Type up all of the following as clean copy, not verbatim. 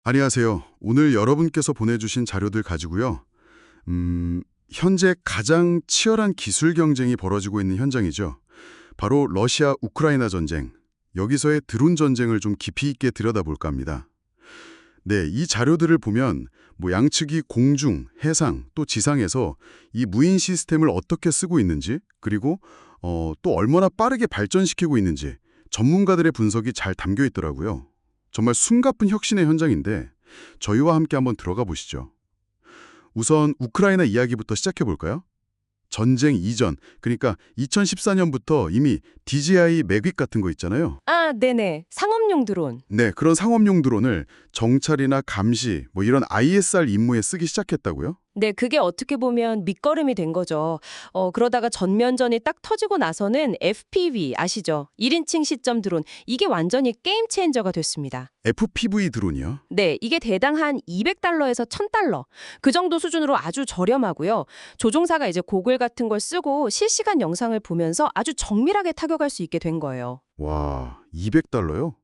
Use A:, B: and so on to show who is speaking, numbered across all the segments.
A: 안녕하세요. 오늘 여러분께서 보내주신 자료들 가지고요. 현재 가장 치열한 기술 경쟁이 벌어지고 있는 현장이죠. 바로 러시아 우크라이나 전쟁. 여기서의 드론 전쟁을 좀 깊이 있게 들여다볼까 합니다. 네, 이 자료들을 보면 양측이 공중, 해상, 또 지상에서 이 무인 시스템을 어떻게 쓰고 있는지, 그리고 또 얼마나 빠르게 발전시키고 있는지 전문가들의 분석이 잘 담겨 있더라고요. 정말 숨가쁜 혁신의 현장인데 저희와 함께 한번 들어가 보시죠. 우선 우크라이나 이야기부터 시작해 볼까요? 전쟁 이전, 그러니까 2014년부터 이미 DJI 매빅 같은 거 있잖아요.
B: 아, 네네. 상업용 드론.
A: 네, 그런 상업용 드론을 정찰이나 감시, 이런 ISR 임무에 쓰기 시작했다고요?
B: 네, 그게 어떻게 보면 밑거름이 된 거죠. 그러다가 전면전이 딱 터지고 나서는 FPV 아시죠? 1인칭 시점 드론. 이게 완전히 게임 체인저가 됐습니다.
A: FPV 드론이요?
B: 네, 이게 대당 한 200달러에서 1000달러. 그 정도 수준으로 아주 저렴하고요. 조종사가 이제 고글 같은 걸 쓰고 실시간 영상을 보면서 아주 정밀하게 타격할 수 있게 된 거예요.
A: 와, 200달러요?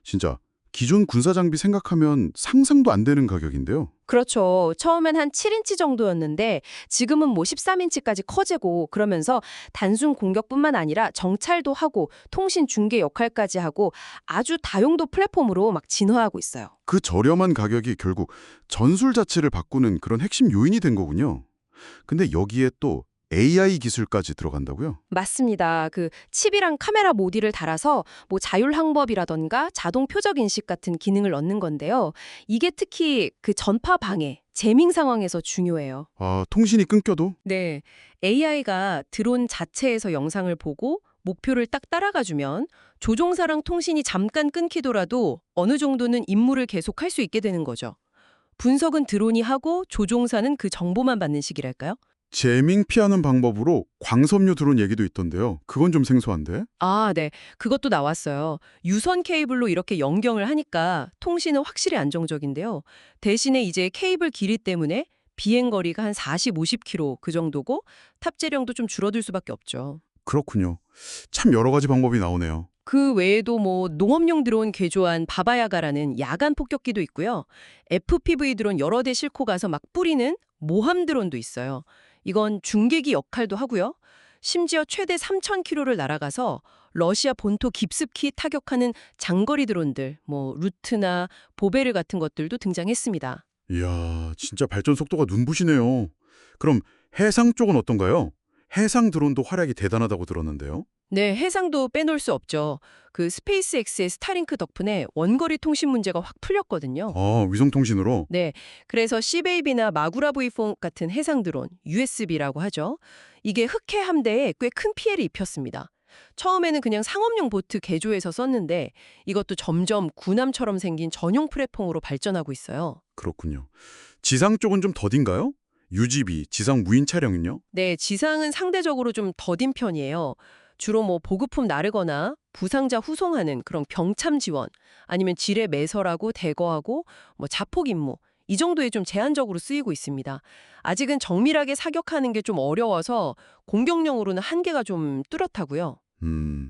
A: 진짜 기존 군사 장비 생각하면 상상도 안 되는 가격인데요.
B: 그렇죠. 처음엔 한 7인치 정도였는데 지금은 13인치까지 커지고 그러면서 단순 공격뿐만 아니라 정찰도 하고 통신 중계 역할까지 하고 아주 다용도 플랫폼으로 막 진화하고 있어요.
A: 그 저렴한 가격이 결국 전술 자체를 바꾸는 그런 핵심 요인이 된 거군요. 근데 여기에 또 AI 기술까지 들어간다고요?
B: 맞습니다. 그 칩이랑 카메라 모듈을 달아서 자율 항법이라던가 자동 표적 인식 같은 기능을 넣는 건데요. 이게 특히 그 전파 방해, 재밍 상황에서 중요해요.
A: 아, 통신이 끊겨도?
B: 네, AI가 드론 자체에서 영상을 보고 목표를 딱 따라가주면 조종사랑 통신이 잠깐 끊기더라도 어느 정도는 임무를 계속할 수 있게 되는 거죠. 분석은 드론이 하고 조종사는 그 정보만 받는 식이랄까요?
A: 제밍 피하는 방법으로 광섬유 드론 얘기도 있던데요. 그건 좀 생소한데?
B: 아, 네. 그것도 나왔어요. 유선 케이블로 이렇게 연경을 하니까 통신은 확실히 안정적인데요. 대신에 이제 케이블 길이 때문에 비행 거리가 한 40, 50km 그 정도고 탑재량도 좀 줄어들 수밖에 없죠.
A: 그렇군요. 참 여러 가지 방법이 나오네요.
B: 그 외에도 농업용 드론 개조한 바바야가라는 야간 폭격기도 있고요. FPV 드론 여러 대 싣고 가서 막 뿌리는 모함 드론도 있어요. 이건 중계기 역할도 하고요. 심지어 최대 3,000km를 날아가서 러시아 본토 깊숙이 타격하는 장거리 드론들, 루트나 보베르 같은 것들도 등장했습니다.
A: 이야, 진짜 발전 속도가 눈부시네요. 그럼 해상 쪽은 어떤가요? 해상 드론도 활약이 대단하다고 들었는데요.
B: 네, 해상도 빼놓을 수 없죠. 그 스페이스X의 스타링크 덕분에 원거리 통신 문제가 확 풀렸거든요.
A: 아, 위성통신으로?
B: 네, 그래서 시베이비나 마구라 V4 같은 해상 드론, USB라고 하죠. 이게 흑해 함대에 꽤 큰 피해를 입혔습니다. 처음에는 그냥 상업용 보트 개조해서 썼는데 이것도 점점 군함처럼 생긴 전용 플랫폼으로 발전하고 있어요.
A: 그렇군요. 지상 쪽은 좀 더딘가요? UGV, 지상 무인 차량은요?
B: 네, 지상은 상대적으로 좀 더딘 편이에요. 주로 보급품 나르거나 부상자 후송하는 그런 병참 지원, 아니면 지뢰 매설하고 대거하고 자폭 임무, 이 정도에 좀 제한적으로 쓰이고 있습니다. 아직은 정밀하게 사격하는 게 좀 어려워서 공격용으로는 한계가 좀 뚜렷하고요.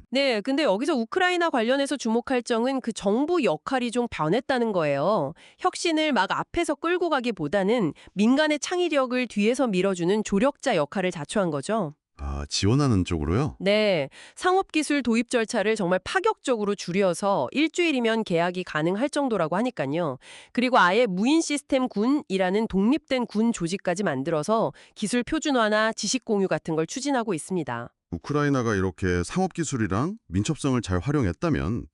B: 네, 근데 여기서 우크라이나 관련해서 주목할 점은 그 정부 역할이 좀 변했다는 거예요. 혁신을 막 앞에서 끌고 가기보다는 민간의 창의력을 뒤에서 밀어주는 조력자 역할을 자초한 거죠.
A: 아, 지원하는 쪽으로요?
B: 네, 상업기술 도입 절차를 정말 파격적으로 줄여서 일주일이면 계약이 가능할 정도라고 하니까요. 그리고 아예 무인 시스템 군이라는 독립된 군 조직까지 만들어서 기술 표준화나 지식 공유 같은 걸 추진하고 있습니다.
A: 우크라이나가 이렇게 상업기술이랑 민첩성을 잘 활용했다면,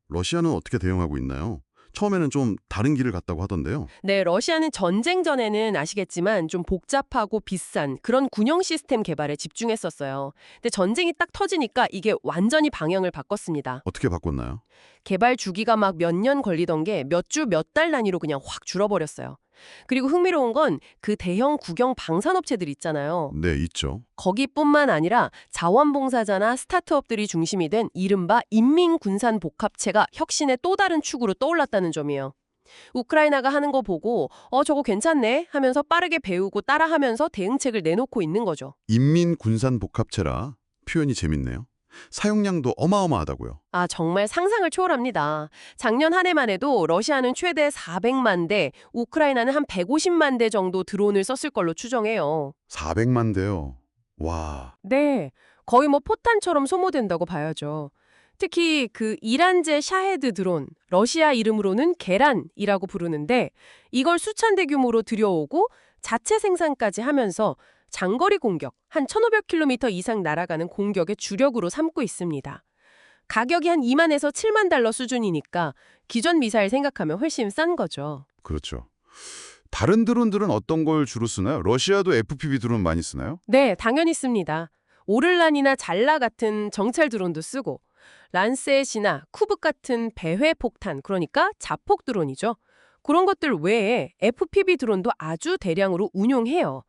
A: 러시아는 어떻게 대응하고 있나요? 처음에는 좀 다른 길을 갔다고 하던데요.
B: 네, 러시아는 전쟁 전에는 아시겠지만 좀 복잡하고 비싼 그런 군용 시스템 개발에 집중했었어요. 근데 전쟁이 딱 터지니까 이게 완전히 방향을 바꿨습니다.
A: 어떻게 바꿨나요?
B: 개발 주기가 막 몇 년 걸리던 게 몇 주 몇 달 단위로 그냥 확 줄어버렸어요. 그리고 흥미로운 건 그 대형 국영 방산업체들 있잖아요.
A: 네, 있죠.
B: 거기뿐만 아니라 자원봉사자나 스타트업들이 중심이 된 이른바 인민군산복합체가 혁신의 또 다른 축으로 떠올랐다는 점이에요. 우크라이나가 하는 거 보고 저거 괜찮네 하면서 빠르게 배우고 따라하면서 대응책을 내놓고 있는 거죠.
A: 인민군산복합체라 표현이 재밌네요. 사용량도 어마어마하다고요.
B: 아, 정말 상상을 초월합니다. 작년 한 해만 해도 러시아는 최대 400만 대, 우크라이나는 한 150만 대 정도 드론을 썼을 걸로 추정해요.
A: 400만 대요. 와,
B: 네, 거의 뭐 포탄처럼 소모된다고 봐야죠. 특히 그 이란제 샤헤드 드론, 러시아 이름으로는 계란이라고 부르는데 이걸 수천 대 규모로 들여오고 자체 생산까지 하면서 장거리 공격, 한 1,500km 이상 날아가는 공격의 주력으로 삼고 있습니다. 가격이 한 2만에서 7만 달러 수준이니까 기존 미사일 생각하면 훨씬 싼 거죠.
A: 그렇죠. 다른 드론들은 어떤 걸 주로 쓰나요? 러시아도 FPV 드론 많이 쓰나요?
B: 네, 당연히 씁니다. 오를란이나 잘라 같은 정찰 드론도 쓰고 란셋이나 쿠브 같은 배회 폭탄, 그러니까 자폭 드론이죠. 그런 것들 외에 FPV 드론도 아주 대량으로 운용해요.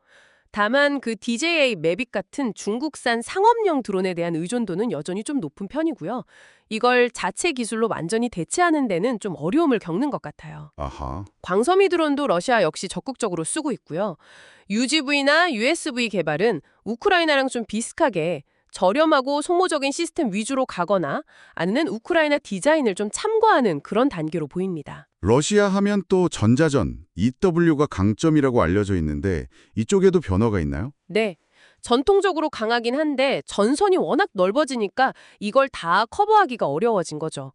B: 다만 그 DJI 매빅 같은 중국산 상업용 드론에 대한 의존도는 여전히 좀 높은 편이고요. 이걸 자체 기술로 완전히 대체하는 데는 좀 어려움을 겪는 것 같아요.
A: 아하.
B: 광섬유 드론도 러시아 역시 적극적으로 쓰고 있고요. UGV나 USV 개발은 우크라이나랑 좀 비슷하게 저렴하고 소모적인 시스템 위주로 가거나 아니면 우크라이나 디자인을 좀 참고하는 그런 단계로 보입니다.
A: 러시아 하면 또 전자전, EW가 강점이라고 알려져 있는데 이쪽에도 변화가 있나요?
B: 네. 전통적으로 강하긴 한데 전선이 워낙 넓어지니까 이걸 다 커버하기가 어려워진 거죠.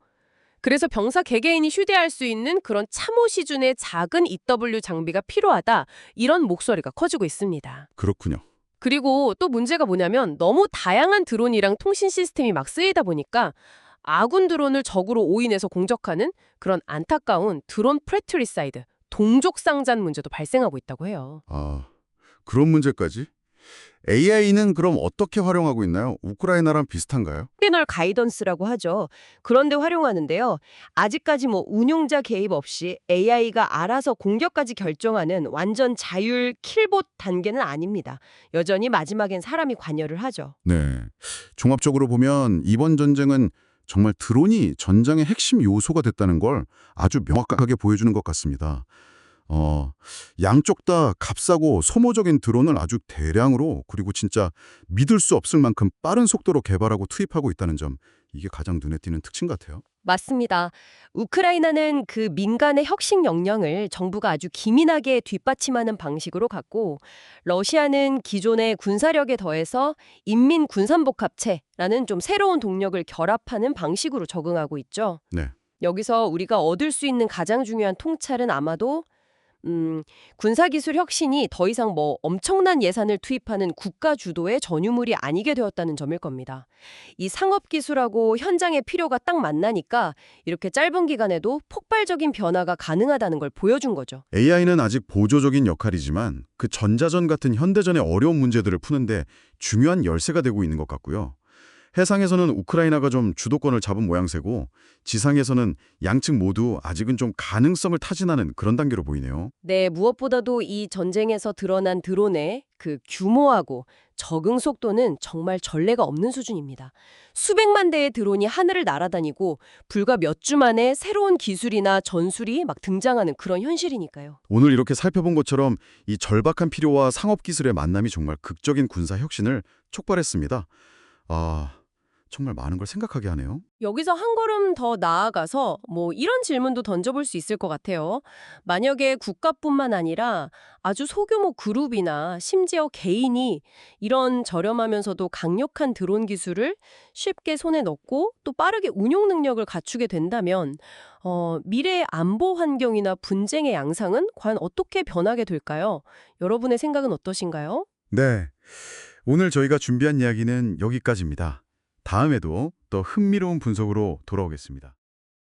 B: 그래서 병사 개개인이 휴대할 수 있는 그런 참호 시준의 작은 EW 장비가 필요하다. 이런 목소리가 커지고 있습니다.
A: 그렇군요.
B: 그리고 또 문제가 뭐냐면 너무 다양한 드론이랑 통신 시스템이 막 쓰이다 보니까 아군 드론을 적으로 오인해서 공격하는 그런 안타까운 드론 프레트리사이드, 동족 상잔 문제도 발생하고 있다고 해요.
A: 아, 그런 문제까지? AI는 그럼 어떻게 활용하고 있나요? 우크라이나랑 비슷한가요?
C: 시그널 가이던스라고 하죠. 그런데 활용하는데요. 아직까지 뭐 운용자 개입 없이 AI가 알아서 공격까지 결정하는 완전 자율 킬봇 단계는 아닙니다. 여전히 마지막엔 사람이 관여를 하죠.
A: 네. 종합적으로 보면 이번 전쟁은 정말 드론이 전장의 핵심 요소가 됐다는 걸 아주 명확하게 보여주는 것 같습니다. 양쪽 다 값싸고 소모적인 드론을 아주 대량으로 그리고 진짜 믿을 수 없을 만큼 빠른 속도로 개발하고 투입하고 있다는 점, 이게 가장 눈에 띄는 특징 같아요.
C: 맞습니다. 우크라이나는 그 민간의 혁신 역량을 정부가 아주 기민하게 뒷받침하는 방식으로 갔고, 러시아는 기존의 군사력에 더해서 인민 군산복합체라는 좀 새로운 동력을 결합하는 방식으로 적응하고 있죠.
A: 네.
C: 여기서 우리가 얻을 수 있는 가장 중요한 통찰은 아마도 군사기술 혁신이 더 이상 뭐 엄청난 예산을 투입하는 국가 주도의 전유물이 아니게 되었다는 점일 겁니다. 이 상업기술하고 현장의 필요가 딱 만나니까 이렇게 짧은 기간에도 폭발적인 변화가 가능하다는 걸 보여준 거죠.
A: AI는 아직 보조적인 역할이지만 그 전자전 같은 현대전의 어려운 문제들을 푸는데 중요한 열쇠가 되고 있는 것 같고요. 해상에서는 우크라이나가 좀 주도권을 잡은 모양새고 지상에서는 양측 모두 아직은 좀 가능성을 타진하는 그런 단계로 보이네요.
C: 네, 무엇보다도 이 전쟁에서 드러난 드론의 그 규모하고 적응 속도는 정말 전례가 없는 수준입니다. 수백만 대의 드론이 하늘을 날아다니고 불과 몇 주 만에 새로운 기술이나 전술이 막 등장하는 그런 현실이니까요.
A: 오늘 이렇게 살펴본 것처럼 이 절박한 필요와 상업기술의 만남이 정말 극적인 군사 혁신을 촉발했습니다. 정말 많은 걸 생각하게 하네요.
B: 여기서 한 걸음 더 나아가서 뭐 이런 질문도 던져볼 수 있을 것 같아요. 만약에 국가뿐만 아니라 아주 소규모 그룹이나 심지어 개인이 이런 저렴하면서도 강력한 드론 기술을 쉽게 손에 넣고 또 빠르게 운용 능력을 갖추게 된다면 미래의 안보 환경이나 분쟁의 양상은 과연 어떻게 변하게 될까요? 여러분의 생각은 어떠신가요?
A: 네, 오늘 저희가 준비한 이야기는 여기까지입니다. 다음에도 더 흥미로운 분석으로 돌아오겠습니다.